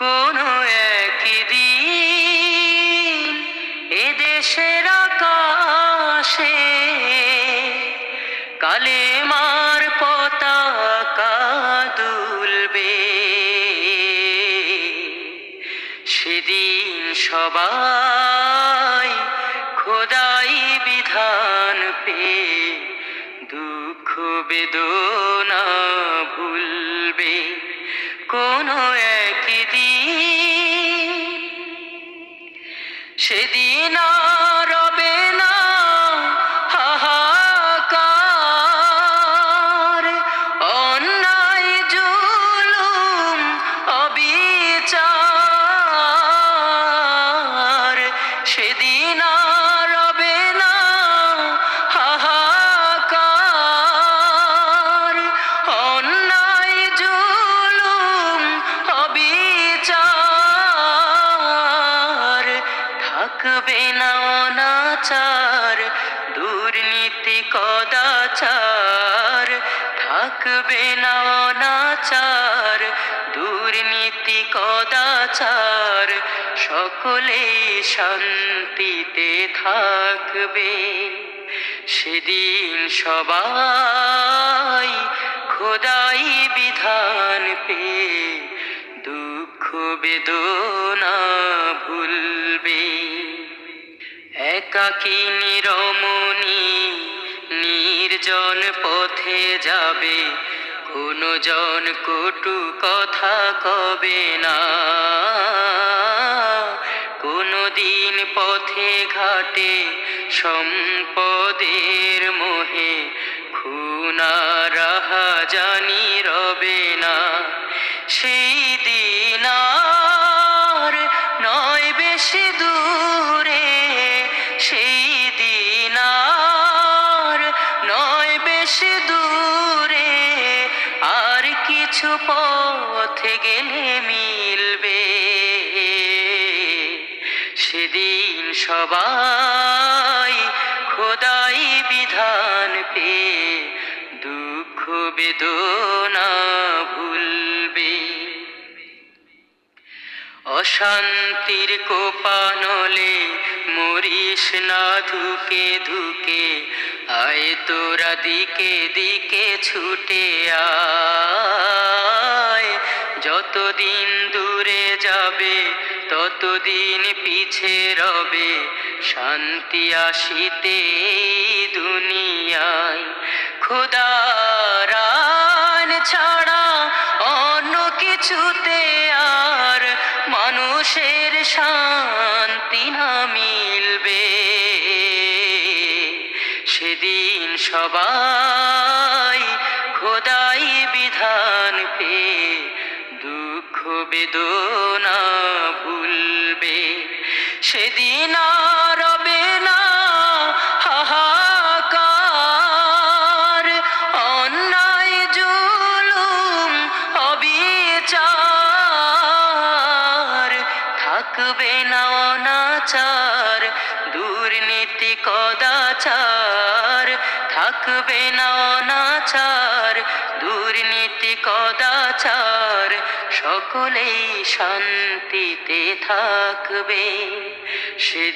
কোনো একদিন এদেশের আকাশে কালেমার পতাকা দুলবে। সেদিন সবাই খোদাই বিধান পেয়ে দুঃখ বেদনা ভুলবে। কোনো একদিন সেদিন আর রবে না হাহাকার, অন্যায় জুলুম অবিচার। সেদিন আর রবে না হাহাকার, অন্যায় জুলুম অবিচার। থাকবে না অনাচার, দুর্নীতি কদাচার। থাকবে না অনাচার, দুর্নীতি কদাচার। সকলে শান্তিতে থাকবে। সেদিন সবাই খোদাই বিধান পেয়ে দুঃখ বেদনা ভুলবে। একাকিনী রমণী নির্জন পথে যাবে, কোনো জন কটু কথা কবে না। কোনো দিন পথে ঘাটে সম্পদের মোহে খুন আর রাহাজানি রবে না। সেই দিন আর নয় বেশি দূরে, সেই দিন আর নয় বেশি দূরে। আর কিছু পথে গেলে মিলবে। সেদিন সবাই খোদাই বিধান পেয়ে দুঃখ বেদনা ভুলবে। অশান্তির কোপানলে মরিস না ধুকে ধুকে, আয় তোরা দিকে দিকে ছুটে আয়। যতদিন দূরে যাবে ততদিন পিছে রবে শান্তি আসিতে দুনিয়ায়। খোদার আইন ছাড়া অন্য কিছুতে আর মানুষের শান্তি না মিলবে। সেদিন সবাই খোদাই বিধান পেয়ে দুঃখ বেদনা ভুলবে। সেদিন আর রবে না হাহাকার, অন্যায় জুলুম অবিচার। থাকবে না অনাচার, দুর্নীতি কদাচার। থাকবে না অনাচার, দুর্নীতি কদাচার। সকলেই শান্তিতে থাকবে। সেদিন